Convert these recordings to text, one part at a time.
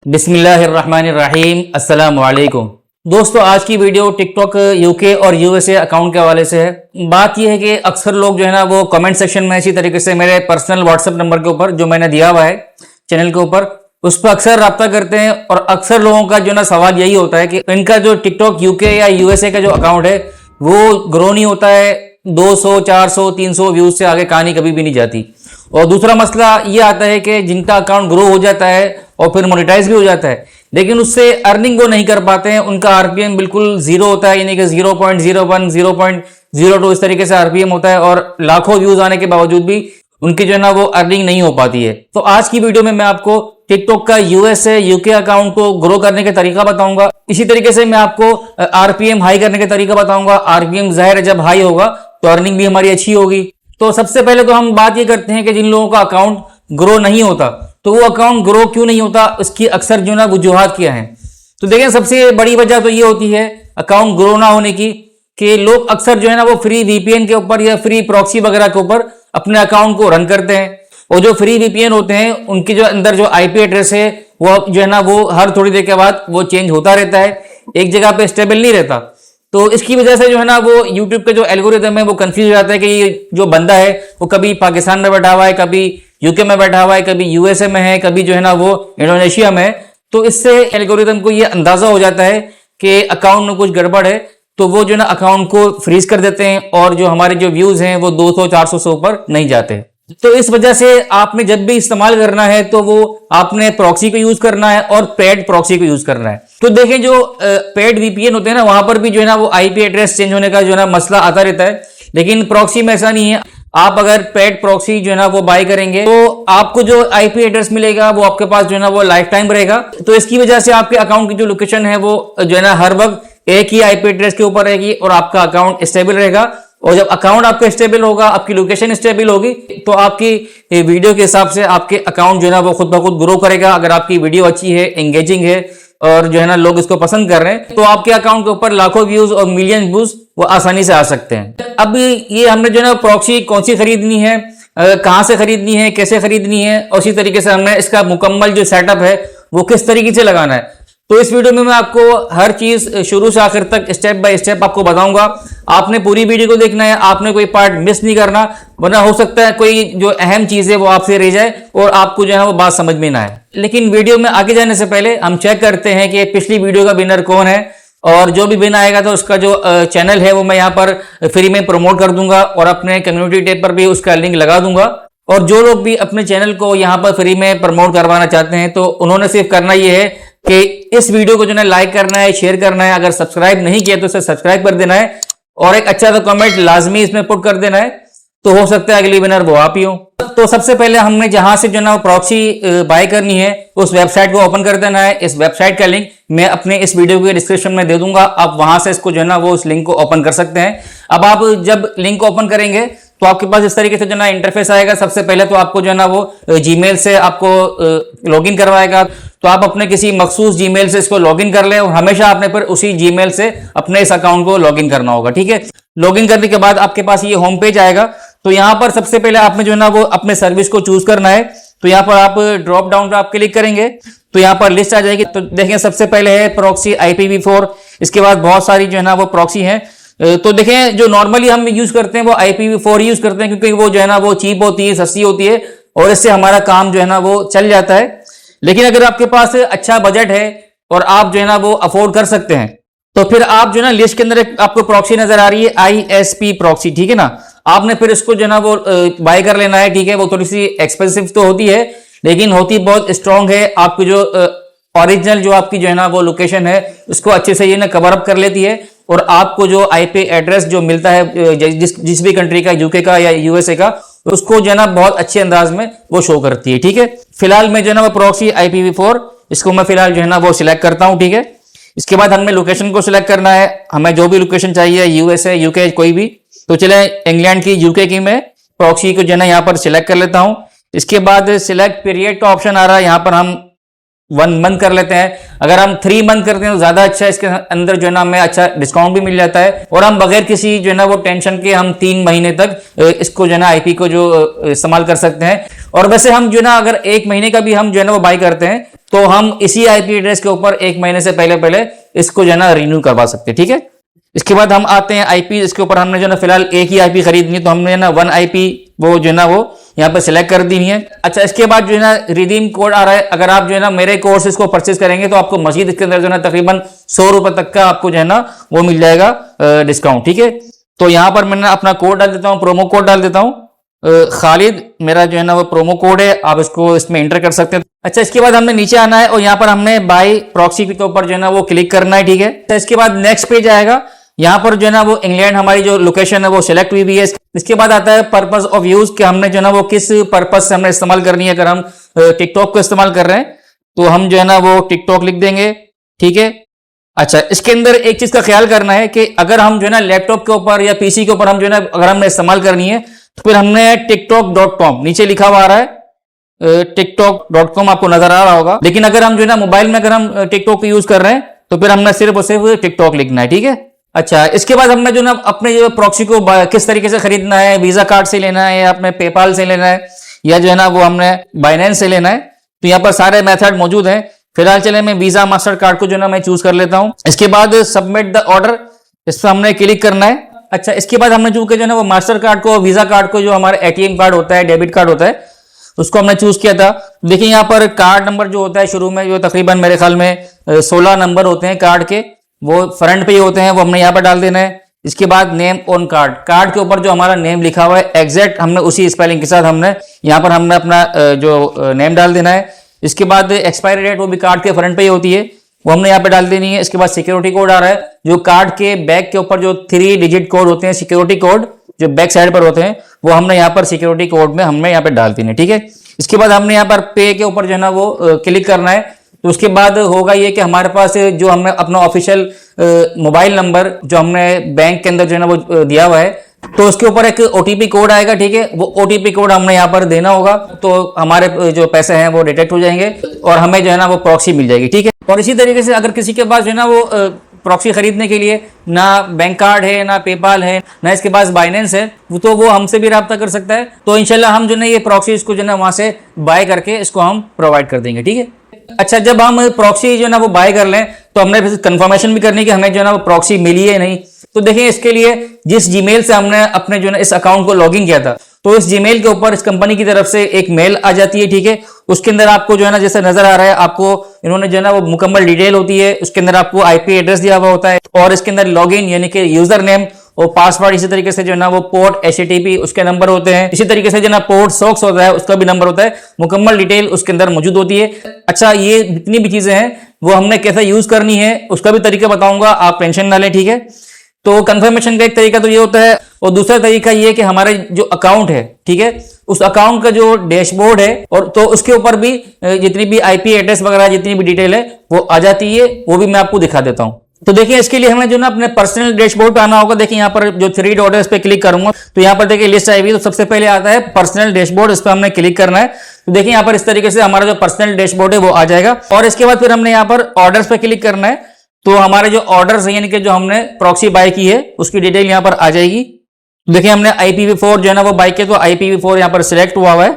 बिस्मिल्लाहिर्रहमानिर्रहीम। अस्सलाम वालेकुम दोस्तों, आज की वीडियो टिकटॉक यूके और यूएसए अकाउंट के हवाले से है। बात यह है कि अक्सर लोग जो है ना वो कमेंट सेक्शन में इसी तरीके से मेरे पर्सनल व्हाट्सएप नंबर के ऊपर जो मैंने दिया हुआ है चैनल के ऊपर उस पर अक्सर रब्ता करते हैं और अक्सर लोगों का जो ना सवाल यही होता है कि इनका जो टिकटॉक यूके या यूएसए का जो अकाउंट है वो ग्रो नहीं होता है। 200 400 300 व्यूज से आगे कहानी कभी भी नहीं जाती। और दूसरा मसला ये आता है कि जिनका अकाउंट ग्रो हो जाता है और फिर मोनेटाइज भी हो जाता है लेकिन उससे अर्निंग वो नहीं कर पाते हैं। उनका आरपीएम बिल्कुल जीरो होता है, यानी कि 0.01 0.02 इस तरीके से आरपीएम होता है और लाखों व्यूज आने के बावजूद भी उनकी जो है ना वो अर्निंग नहीं हो पाती है। तो आज की वीडियो में मैं आपको टिकटॉक का यूएसए यूके अकाउंट को ग्रो करने का तरीका बताऊंगा। इसी तरीके से मैं आपको आरपीएम हाई करने का तरीका बताऊंगा। आरपीएम जाहिर है जब हाई होगा तो अर्निंग भी हमारी अच्छी होगी। तो सबसे पहले तो हम बात ये करते हैं कि जिन लोगों का अकाउंट ग्रो नहीं होता तो वो अकाउंट ग्रो क्यों नहीं होता, उसकी अक्सर जो ना वजूहात क्या हैं। तो देखें, सबसे बड़ी वजह तो ये होती है अकाउंट ग्रो ना होने की कि लोग अक्सर जो है ना वो फ्री वीपीएन के ऊपर या फ्री प्रॉक्सी वगैरह के ऊपर अपने अकाउंट को रन करते हैं। और जो फ्री वीपीएन होते हैं उनकी जो अंदर जो आईपी एड्रेस है वो जो है ना वो हर थोड़ी देर के बाद वो चेंज होता रहता है, एक जगह पे स्टेबल नहीं रहता। तो इसकी वजह से जो है ना वो यूट्यूब के जो एल्गोरिदम है वो कंफ्यूज हो जाता है कि ये जो बंदा है वो कभी पाकिस्तान में बैठा हुआ है, कभी यूके में बैठा हुआ है, कभी यूएसए में है, कभी जो है ना वो इंडोनेशिया में है। तो इससे एल्गोरिदम को ये अंदाजा हो जाता है कि अकाउंट में कुछ गड़बड़ है, तो वो जो है ना अकाउंट को फ्रीज कर देते हैं और जो हमारे जो व्यूज हैं वो 200 400 से ऊपर नहीं जाते। तो इस वजह से आपने जब भी इस्तेमाल करना है तो वो आपने प्रॉक्सी को यूज करना है और पेड प्रॉक्सी को यूज करना है। तो देखें, जो पेड वीपीएन होते हैं ना वहां पर भी जो है ना वो आईपी एड्रेस चेंज होने का जो है ना मसला आता रहता है, लेकिन प्रॉक्सी में ऐसा नहीं है। आप अगर पेड प्रॉक्सी जो है ना वो बाय करेंगे तो आपको जो आईपी एड्रेस मिलेगा वो आपके पास जो है ना वो लाइफ टाइम रहेगा। तो इसकी वजह से आपके अकाउंट की जो लोकेशन है वो जो है ना हर वक्त एक ही आईपी एड्रेस के ऊपर रहेगी और आपका अकाउंट स्टेबल रहेगा। और जब अकाउंट आपका स्टेबल होगा, आपकी लोकेशन स्टेबल होगी, तो आपकी वीडियो के हिसाब से आपके अकाउंट जो है ना वो खुद ब खुद ग्रो करेगा। अगर आपकी वीडियो अच्छी है, एंगेजिंग है और जो है ना लोग इसको पसंद कर रहे हैं तो आपके अकाउंट के ऊपर लाखों व्यूज और मिलियन व्यूज वो आसानी से आ सकते हैं। अब ये हमने जो है ना प्रॉक्सी कौन सी खरीदनी है, कहां से खरीदनी है, कैसे खरीदनी है और उसी तरीके से हमने इसका मुकम्मल जो सेटअप है वो किस तरीके से लगाना है। तो इस वीडियो में मैं आपको हर चीज शुरू से आखिर तक स्टेप बाय स्टेप आपको बताऊंगा। आपने पूरी वीडियो को देखना है, आपने कोई पार्ट मिस नहीं करना, वरना हो सकता है कोई जो अहम चीज है वो आपसे रह जाए और आपको जो है वो बात समझ में ना आए। लेकिन वीडियो में आगे जाने से पहले हम चेक करते हैं कि पिछली वीडियो का विनर कौन है, और जो भी विन आएगा तो उसका जो चैनल है वो मैं यहाँ पर फ्री में प्रमोट कर दूंगा और अपने कम्युनिटी टैब पर भी उसका लिंक लगा दूंगा। और जो लोग भी अपने चैनल को यहाँ पर फ्री में प्रमोट करवाना चाहते हैं तो उन्होंने सिर्फ करना ये है कि इस वीडियो को जो है लाइक करना है, शेयर करना है, अगर सब्सक्राइब नहीं किया तो इसे सब्सक्राइब कर देना है और एक अच्छा सा कमेंट लाजमी इसमें पुट कर देना है, तो हो सकता है अगली विनर वो आप ही हो। तो सबसे पहले हमने जहां से जो ना प्रॉक्सी बाय करनी है उस वेबसाइट को ओपन कर देना है। इस वेबसाइट का लिंक मैं अपने इस वीडियो के डिस्क्रिप्शन में दे दूंगा, आप वहां से इसको जो है ना वो उस लिंक को ओपन कर सकते हैं। अब आप जब लिंक ओपन करेंगे तो आपके पास इस तरीके से जो ना इंटरफेस आएगा। सबसे पहले तो आपको जो है ना वो जीमेल से आपको लॉगिन करवाएगा, तो आप अपने किसी मखसूस जीमेल से इसको लॉगिन कर लें और हमेशा आपने पर उसी जीमेल से अपने इस अकाउंट को लॉगिन करना होगा। ठीक है, लॉगिन करने के बाद आपके पास ये होम पेज आएगा। तो यहाँ पर सबसे पहले आपने जो है ना वो अपने सर्विस को चूज करना है। तो यहाँ पर आप ड्रॉप डाउन पर आप क्लिक करेंगे तो यहाँ पर लिस्ट आ जाएगी। तो देखें, सबसे पहले है प्रॉक्सी IPv4, इसके बाद बहुत सारी जो है ना वो प्रॉक्सी है। तो देखें, जो नॉर्मली हम यूज करते हैं वो IPv4 यूज करते हैं क्योंकि वो जो है ना वो चीप होती है, सस्ती होती है और इससे हमारा काम जो है ना वो चल जाता है। लेकिन अगर आपके पास अच्छा बजट है और आप जो है ना वो अफोर्ड कर सकते हैं तो फिर आप जो है ना लिस्ट के अंदर एक आपको प्रॉक्सी नजर आ रही है ISP प्रॉक्सी, ठीक है ना, आपने फिर इसको जो है ना वो बाय कर लेना है। ठीक है, वो थोड़ी सी एक्सपेंसिव तो होती है लेकिन होती बहुत स्ट्रांग है। आपकी जो ओरिजिनल जो आपकी जो है ना वो लोकेशन है उसको अच्छे से ये ना कवर अप कर लेती है और आपको जो आईपी एड्रेस जो मिलता है जिस भी कंट्री का, यूके का या यूएसए का, उसको जो है ना बहुत अच्छे अंदाज में वो शो करती है। ठीक है, फिलहाल मैं जो है ना वो प्रॉक्सी IPv4 इसको मैं फिलहाल जो है ना वो सिलेक्ट करता हूं। ठीक है, इसके बाद हमें लोकेशन को सिलेक्ट करना है, हमें जो भी लोकेशन चाहिए, यूएसए यूके कोई भी। तो चले इंग्लैंड की, यूके की मैं प्रॉक्सी को जो है ना यहाँ पर सिलेक्ट कर लेता हूँ। इसके बाद सिलेक्ट पीरियड का ऑप्शन आ रहा है, यहाँ पर हम 1 मंथ कर लेते हैं। अगर हम 3 मंथ करते हैं तो ज्यादा अच्छा है, इसके अंदर जो है ना हमें अच्छा डिस्काउंट भी मिल जाता है और हम बगैर किसी जो है ना वो टेंशन के हम 3 महीने तक इसको जो है ना आईपी को जो इस्तेमाल कर सकते हैं। और वैसे हम जो है ना अगर 1 महीने का भी हम जो है ना वो बाय करते हैं तो हम इसी आईपी एड्रेस के ऊपर 1 महीने से पहले पहले इसको जो है ना रिन्यू करवा सकते हैं, ठीक है। इसके बाद हम आते हैं आईपी, इसके ऊपर हमने जो है ना फिलहाल एक ही आईपी खरीदनी है, तो हमने ना 1 आईपी वो जो है ना वो यहाँ पे सिलेक्ट कर दी है। अच्छा, इसके बाद जो है ना रिडीम कोड आ रहा है। अगर आप जो है ना मेरे कोर्सेज को परचेज करेंगे तो आपको मजीद इसके अंदर जो है ना तकरीबन 100 रुपए तक का आपको जो है ना वो मिल जाएगा डिस्काउंट, ठीक है। तो यहाँ पर मैंने अपना कोड डाल देता हूँ, प्रोमो कोड डाल देता हूँ खालिद, मेरा जो है ना वो प्रोमो कोड है, आप इसको इसमें एंटर कर सकते हैं। अच्छा, इसके बाद हमने नीचे आना है और यहाँ पर हमने बाय प्रॉक्सी के ऊपर जो है ना वो क्लिक करना है, ठीक है। तो इसके बाद नेक्स्ट पेज आएगा, यहाँ पर जो है ना वो इंग्लैंड हमारी जो लोकेशन है वो सिलेक्ट हुई भी है। इसके बाद आता है पर्पस ऑफ यूज, कि हमने जो है ना वो किस पर्पस से हमने इस्तेमाल करनी है। अगर हम टिकटॉक को इस्तेमाल कर रहे हैं तो हम जो है ना वो टिकटॉक लिख देंगे, ठीक है। अच्छा, इसके अंदर एक चीज का ख्याल करना है कि अगर हम जो है ना लैपटॉप के ऊपर या पीसी के ऊपर हम जो है ना अगर हमने इस्तेमाल करनी है तो फिर हमने tiktok.com नीचे लिखा हुआ आ रहा है, tiktok.com आपको नजर आ रहा होगा। लेकिन अगर हम जो है ना मोबाइल में अगर हम टिकटॉक यूज कर रहे हैं तो फिर हमने सिर्फ और सिर्फ टिकटॉक लिखना है, ठीक है। अच्छा, इसके बाद हमने जो ना अपने जो प्रॉक्सी को किस तरीके से खरीदना है, वीजा कार्ड से लेना है या अपने पेपाल से लेना है या जो है ना वो हमने बाइनेंस से लेना है, तो यहाँ पर सारे मेथड मौजूद हैं। फिलहाल चले मैं वीजा मास्टर कार्ड को जो ना मैं चूज कर लेता हूँ। इसके बाद सबमिट द ऑर्डर, इस पर हमने क्लिक करना है। अच्छा, इसके बाद हमने चूंकि जो है ना वो मास्टर कार्ड को, वीजा कार्ड को, जो हमारा एटीएम कार्ड होता है, डेबिट कार्ड होता है, उसको हमने चूज किया था। देखिए यहाँ पर कार्ड नंबर जो होता है शुरू में जो तकरीबन मेरे ख्याल में 16 नंबर होते हैं कार्ड के, वो फ्रंट पे ही होते हैं, वो हमने यहाँ पर डाल देना है। इसके बाद नेम ऑन कार्ड, कार्ड के ऊपर जो हमारा नेम लिखा हुआ है एग्जैक्ट हमने उसी स्पेलिंग के साथ हमने यहाँ पर हमने अपना जो नेम डाल देना है। इसके बाद एक्सपायरी डेट वो भी कार्ड के फ्रंट पे ही होती है, वो हमने यहाँ पे डाल देनी है। इसके बाद सिक्योरिटी कोड आ रहा है, जो कार्ड के बैक के ऊपर जो 3 डिजिट कोड होते हैं, सिक्योरिटी कोड जो बैक साइड पर होते हैं, वो हमने यहाँ पर सिक्योरिटी कोड में हमने यहाँ पे डाल देनी है, ठीक है। इसके बाद हमने यहाँ पर पे के ऊपर जो है ना वो क्लिक करना है। तो उसके बाद होगा ये कि हमारे पास जो हमने अपना ऑफिशियल मोबाइल नंबर जो हमने बैंक के अंदर जो है ना वो दिया हुआ है, तो उसके ऊपर एक ओटीपी कोड आएगा, ठीक है। वो ओटीपी कोड हमने यहाँ पर देना होगा, तो हमारे जो पैसे हैं वो डिटेक्ट हो जाएंगे और हमें जो है ना वो प्रॉक्सी मिल जाएगी, ठीक है। और इसी तरीके से अगर किसी के पास जो है ना वो प्रॉक्सी खरीदने के लिए ना बैंक कार्ड है, ना पेपाल है, ना इसके पास बाइनेंस है, तो वो हमसे भी रब्ता कर सकता है। तो इंशाल्लाह हम जो है ये प्रॉक्सी इसको जो है ना वहां से बाय करके इसको हम प्रोवाइड कर देंगे, ठीक है। अच्छा, जब हम प्रॉक्सी जो है ना वो बाय कर लें तो हमने कंफर्मेशन भी करनी कि हमें जो है ना वो प्रॉक्सी मिली है नहीं। तो देखिए, इसके लिए जिस जीमेल से हमने अपने जो है ना इस अकाउंट को लॉगिन किया था, तो इस जीमेल के ऊपर इस कंपनी की तरफ से एक मेल आ जाती है, ठीक है। उसके अंदर आपको जो है ना जैसे नजर आ रहा है, आपको इन्होंने जो है ना वो मुकम्मल डिटेल होती है। उसके अंदर आपको आईपी एड्रेस दिया हुआ होता है और इसके अंदर लॉगिन यानी कि यूजर नेम और पासवर्ड, इसी तरीके से जो है ना वो पोर्ट HTTP उसके नंबर होते हैं। इसी तरीके से जो है ना पोर्ट सॉक्स होता है उसका भी नंबर होता है, मुकम्मल डिटेल उसके अंदर मौजूद होती है। अच्छा, ये जितनी भी चीजें हैं वो हमने कैसे यूज करनी है उसका भी तरीका बताऊंगा, आप टेंशन ना लें, ठीक है। तो कंफर्मेशन का एक तरीका तो ये होता है और दूसरा तरीका ये कि हमारे जो अकाउंट है, ठीक है, उस अकाउंट का जो डैशबोर्ड है और तो उसके ऊपर भी जितनी भी आईपी एड्रेस वगैरह जितनी भी डिटेल है वो आ जाती है, वो भी मैं आपको दिखा देता हूं। तो देखिए, इसके लिए हमें जो ना अपने पर्सनल डैशबोर्ड पे आना होगा। देखिए यहाँ पर जो 3 डॉट है इस पे क्लिक करूंगा तो यहाँ पर देखिए लिस्ट आई हुई, तो सबसे पहले आता है पर्सनल डैशबोर्ड, इस पर हमने क्लिक करना है। तो देखिए यहाँ पर इस तरीके से हमारा जो पर्सनल डैशबोर्ड है वो आ जाएगा और इसके बाद फिर हमने यहाँ पर ऑर्डर्स पे क्लिक करना है। तो हमारे जो ऑर्डर्स है यानी कि जो हमने प्रॉक्सी बाय की है उसकी डिटेल यहाँ पर आ जाएगी। देखिए, हमने IPv4 जो है ना वो बाय किया, तो IPv4 यहाँ पर सिलेक्ट हुआ है।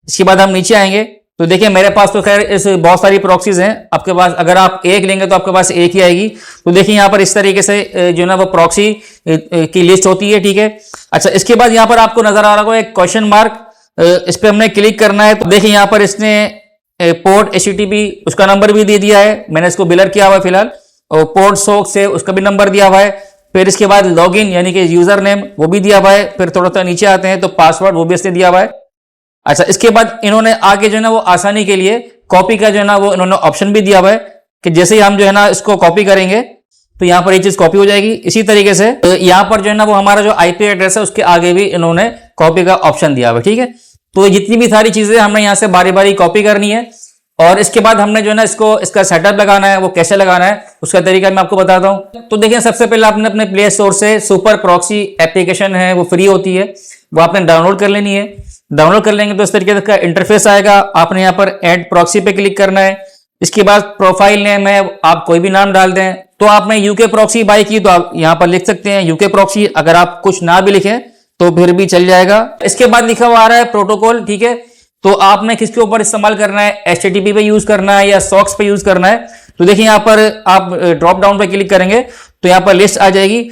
इसके बाद हम नीचे आएंगे तो देखिए मेरे पास तो खैर इस बहुत सारी प्रॉक्सीज हैं, आपके पास अगर आप एक लेंगे तो आपके पास एक ही आएगी। तो देखिए यहाँ पर इस तरीके से जो ना वो प्रॉक्सी की लिस्ट होती है, ठीक है। अच्छा, इसके बाद यहाँ पर आपको नजर आ रहा होगा एक क्वेश्चन मार्क, इस पर हमने क्लिक करना है। तो देखिए यहाँ पर इसने पोर्ट HTTP उसका नंबर भी दे दिया है, मैंने इसको बिलर किया हुआ है फिलहाल, और पोर्ट सॉक्स से उसका भी नंबर दिया हुआ है। फिर इसके बाद लॉगिन यानी कि यूजर नेम वो भी दिया हुआ है। फिर थोड़ा सा नीचे आते हैं तो पासवर्ड वो भी इसने दिया हुआ है। अच्छा, इसके बाद इन्होंने आगे जो है ना वो आसानी के लिए कॉपी का जो है ना वो इन्होंने ऑप्शन भी दिया हुआ है कि जैसे ही हम जो है ना इसको कॉपी करेंगे तो यहाँ पर ये चीज कॉपी हो जाएगी। इसी तरीके से यहाँ पर जो है ना वो हमारा जो आईपी एड्रेस है उसके आगे भी इन्होंने कॉपी का ऑप्शन दिया हुआ है, ठीक है। तो जितनी भी सारी चीजें हमने यहाँ से बारी बारी कॉपी करनी है और इसके बाद हमने जो है ना इसका सेटअप लगाना है, वो कैसे लगाना है उसका तरीका मैं आपको बताता हूँ। तो देखिए, सबसे पहले आपने अपने प्ले स्टोर से सुपर प्रॉक्सी एप्लीकेशन है, वो फ्री होती है, वो आपने डाउनलोड कर लेनी है। डाउनलोड कर लेंगे तो इस तरीके का इंटरफेस आएगा। आपने यहाँ पर ऐड प्रॉक्सी पे क्लिक करना है। इसके बाद प्रोफाइल नेम है, आप कोई भी नाम डाल दें। तो आपने यूके प्रॉक्सी बाय की तो आप यहाँ पर लिख सकते हैं यूके प्रॉक्सी, अगर आप कुछ ना भी लिखें तो फिर भी चल जाएगा। इसके बाद लिखा हुआ आ रहा है प्रोटोकॉल, ठीक है। तो आपने किसके ऊपर इस्तेमाल करना है, HTTP पे यूज करना है या सॉक्स पे यूज करना है। तो देखिए यहाँ पर आप ड्रॉप डाउन पे क्लिक करेंगे तो यहाँ पर लिस्ट आ जाएगी।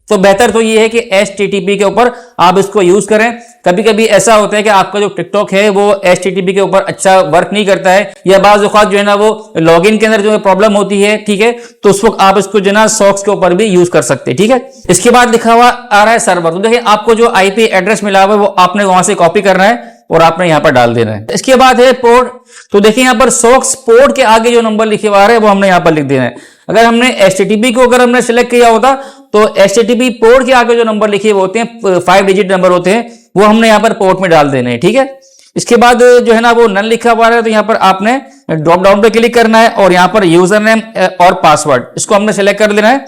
तो बेहतर तो ये है कि HTTP के ऊपर आप इसको यूज करें। कभी कभी ऐसा होता है कि आपका जो टिकटॉक है वो HTTP के ऊपर अच्छा वर्क नहीं करता है, या बाज़ औक़ात जो है ना वो लॉगिन के अंदर जो है प्रॉब्लम होती है, ठीक है। तो उस वक्त आप इसको जो है ना सॉक्स के ऊपर भी यूज कर सकते हैं, ठीक है। इसके बाद लिखा हुआ आ रहा है सर्वर। तो देखिए आपको जो IP एड्रेस मिला हुआ है वो आपने वहां से कॉपी करना है और आपने यहाँ पर डाल देना है। इसके बाद है पोर्ट। तो देखिए यहाँ पर सॉक्स पोर्ट के आगे जो नंबर लिखे हुआ है वो हमने यहाँ पर लिख देना है। अगर हमने HTTP को अगर हमने सिलेक्ट किया होता तो HTTP पोर्ट के आगे जो नंबर लिखे हुए होते हैं 5 डिजिट नंबर होते हैं, वो हमने यहाँ पर पोर्ट में डाल देने हैं, ठीक है। इसके बाद जो है ना वो नन लिखा हुआ है तो यहाँ पर आपने ड्रॉप डाउन पे क्लिक करना है और यहाँ पर यूजर नेम और पासवर्ड इसको हमने सेलेक्ट कर लेना है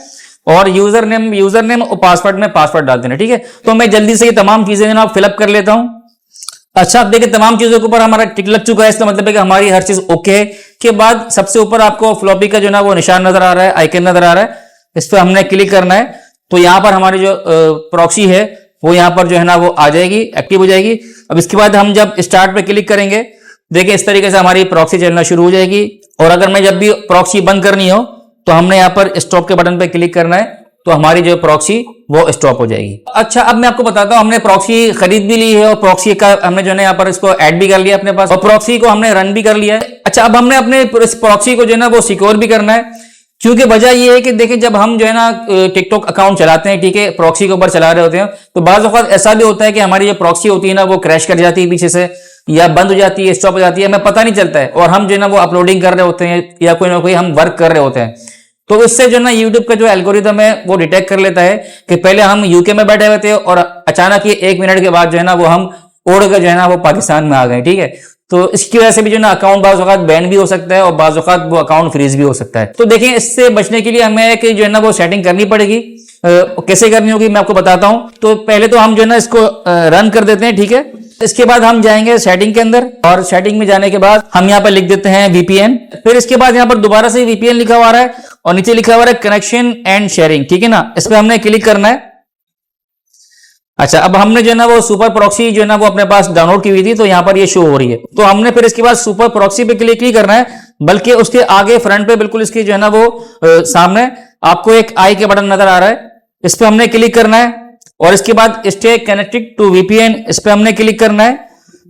और यूजर नेम और पासवर्ड में पासवर्ड डाल देना, ठीक है। तो मैं जल्दी से ये तमाम चीजें जो ना फिलअप कर लेता हूँ। अच्छा, आप देखिए तमाम चीजों के ऊपर हमारा टिक लग चुका है, इसका मतलब है कि हमारी हर चीज ओके है। के बाद सबसे ऊपर आपको फ्लॉपी का जो ना वो निशान नजर आ रहा है, आइकन नजर आ रहा है, इस पर हमने क्लिक करना है। तो यहाँ पर हमारी जो प्रॉक्सी है वो यहाँ पर जो है ना वो आ जाएगी, एक्टिव हो जाएगी। अब इसके बाद हम जब स्टार्ट पे क्लिक करेंगे, देखिए इस तरीके से हमारी प्रॉक्सी चलना शुरू हो जाएगी। और अगर मैं जब भी प्रॉक्सी बंद करनी हो तो हमने यहाँ पर स्टॉप के बटन पे क्लिक करना है, तो हमारी जो प्रॉक्सी वो स्टॉप हो जाएगी। अच्छा, अब मैं आपको बताता हूँ, हमने प्रॉक्सी खरीद भी ली है और प्रॉक्सी का हमने जो है यहाँ पर इसको ऐड भी कर लिया अपने पास और प्रॉक्सी को हमने रन भी कर लिया है। अच्छा, अब हमने अपने प्रॉक्सी को जो है ना वो सिक्योर भी करना है, क्योंकि वजह ये है कि देखिए जब हम जो है ना टिकटॉक अकाउंट चलाते हैं, ठीक है, प्रॉक्सी के ऊपर चला रहे होते हैं, तो बाज़ औक़ात ऐसा भी होता है कि हमारी जो प्रॉक्सी होती है ना वो क्रैश कर जाती है पीछे से, या बंद हो जाती है, स्टॉप हो जाती है, हमें पता नहीं चलता है, और हम जो है ना वो अपलोडिंग कर रहे होते हैं या कोई ना कोई हम वर्क कर रहे होते हैं। तो इससे जो ना यूट्यूब का जो एल्गोरिदम है वो डिटेक्ट कर लेता है कि पहले हम यूके में बैठे हुए थे और अचानक ही 1 मिनट के बाद जो है ना वो हम उड़ के जो है ना वो पाकिस्तान में आ गए, ठीक है। तो इसकी वजह से भी जो ना अकाउंट बाज़ औक़ात बैन भी हो सकता है और बाज़ औक़ात वो अकाउंट फ्रीज भी हो सकता है। तो देखिए इससे बचने के लिए हमें एक जो है ना वो सेटिंग करनी पड़ेगी। कैसे करनी होगी मैं आपको बताता हूं। तो पहले तो हम जो है ना इसको रन कर देते हैं, ठीक है। इसके बाद हम जाएंगे सेटिंग के अंदर और सेटिंग में जाने के बाद हम यहाँ पर लिख देते हैं VPN। फिर इसके बाद यहाँ पर दोबारा से VPN लिखा हुआ है और नीचे लिखा हुआ है कनेक्शन एंड शेयरिंग, ठीक है ना। इस पर हमने क्लिक करना है। अच्छा, अब हमने जो है ना वो सुपर प्रॉक्सी जो है ना वो अपने पास डाउनलोड की हुई थी, तो यहाँ पर ये शो हो रही है। तो हमने फिर इसके बाद सुपर प्रॉक्सी पे क्लिक नहीं करना है, बल्कि उसके आगे फ्रंट पे बिल्कुल इसकी जो है ना वो सामने आपको एक आई के बटन नजर आ रहा है, इस पे हमने क्लिक करना है और इसके बाद स्टे कनेक्टेड टू VPN, इस पे हमने क्लिक करना है।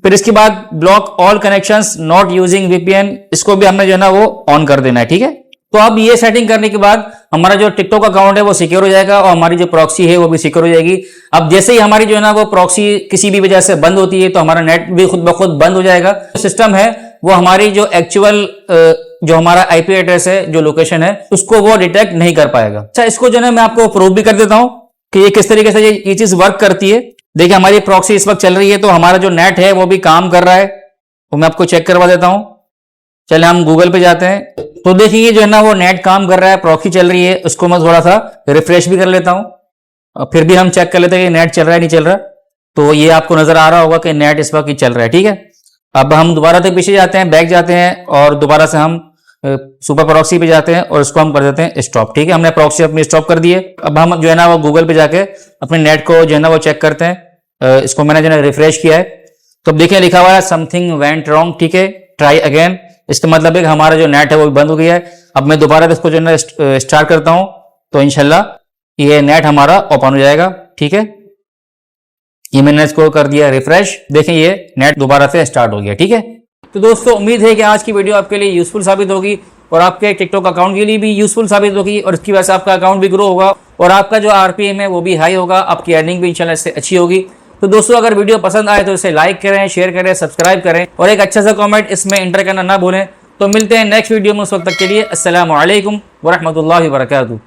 फिर इसके बाद block all connections not using VPN, इसको भी हमने जो है ना वो ऑन कर देना है, ठीक है। तो अब ये सेटिंग करने के बाद हमारा जो टिकटॉक अकाउंट है वो सिक्योर हो जाएगा और हमारी जो प्रॉक्सी है वो भी सिक्योर हो जाएगी। अब जैसे ही हमारी जो है ना वो प्रॉक्सी किसी भी वजह से बंद होती है तो हमारा नेट भी खुद ब खुद बंद हो जाएगा। सिस्टम है वो हमारी जो एक्चुअल जो हमारा IP एड्रेस है, जो लोकेशन है, उसको वो डिटेक्ट नहीं कर पाएगा। अच्छा, इसको जो है मैं आपको प्रूव भी कर देता हूँ कि ये किस तरीके से ये चीज वर्क करती है। देखिए हमारी प्रॉक्सी इस वक्त चल रही है तो हमारा जो नेट है वो भी काम कर रहा है, तो मैं आपको चेक करवा देता हूँ। चले हम गूगल पे जाते हैं, तो देखिए जो है ना वो नेट काम कर रहा है, प्रॉक्सी चल रही है। उसको मैं थोड़ा सा रिफ्रेश भी कर लेता हूँ, फिर भी हम चेक कर लेते हैं कि नेट चल रहा है नहीं चल रहा। तो ये आपको नजर आ रहा होगा कि नेट इस वक्त ही चल रहा है, ठीक है। अब हम दोबारा से पीछे जाते हैं, बैक जाते हैं और दोबारा से हम सुपर प्रॉक्सी पे जाते हैं और इसको हम कर देते हैं स्टॉप, ठीक है। हमने प्रॉक्सी अपनी स्टॉप कर दी है। अब हम जो है ना वो गूगल पे जाके अपने नेट को जो है ना वो चेक करते हैं। इसको मैंने जो है रिफ्रेश किया है, तो देखिए लिखा हुआ है समथिंग वेंट रॉन्ग, ठीक है, ट्राई अगेन। इसका मतलब है कि हमारा जो नेट है वो बंद हो गया है। अब मैं दोबारा इसको जो है ना स्टार्ट करता हूं तो इंशाल्लाह ये नेट हमारा ओपन हो जाएगा, ठीक है। ये मैंने इसको कर दिया रिफ्रेश, देखें ये नेट दोबारा से स्टार्ट हो गया, ठीक है। तो दोस्तों उम्मीद है कि आज की वीडियो आपके लिए यूजफुल साबित होगी और आपके टिकटॉक अकाउंट के लिए भी यूजफुल साबित होगी और इसकी वजह से आपका अकाउंट भी ग्रो होगा और आपका जो RPM है वो भी हाई होगा, आपकी अर्निंग भी इंशाल्लाह इससे अच्छी होगी। तो दोस्तों अगर वीडियो पसंद आए तो इसे लाइक करें, शेयर करें, सब्सक्राइब करें और एक अच्छा सा कमेंट इसमें एंटर करना ना भूलें। तो मिलते हैं नेक्स्ट वीडियो में, उस वक्त तक के लिए अस्सलामु अलैकुम व रहमतुल्लाहि व बरकातुहू।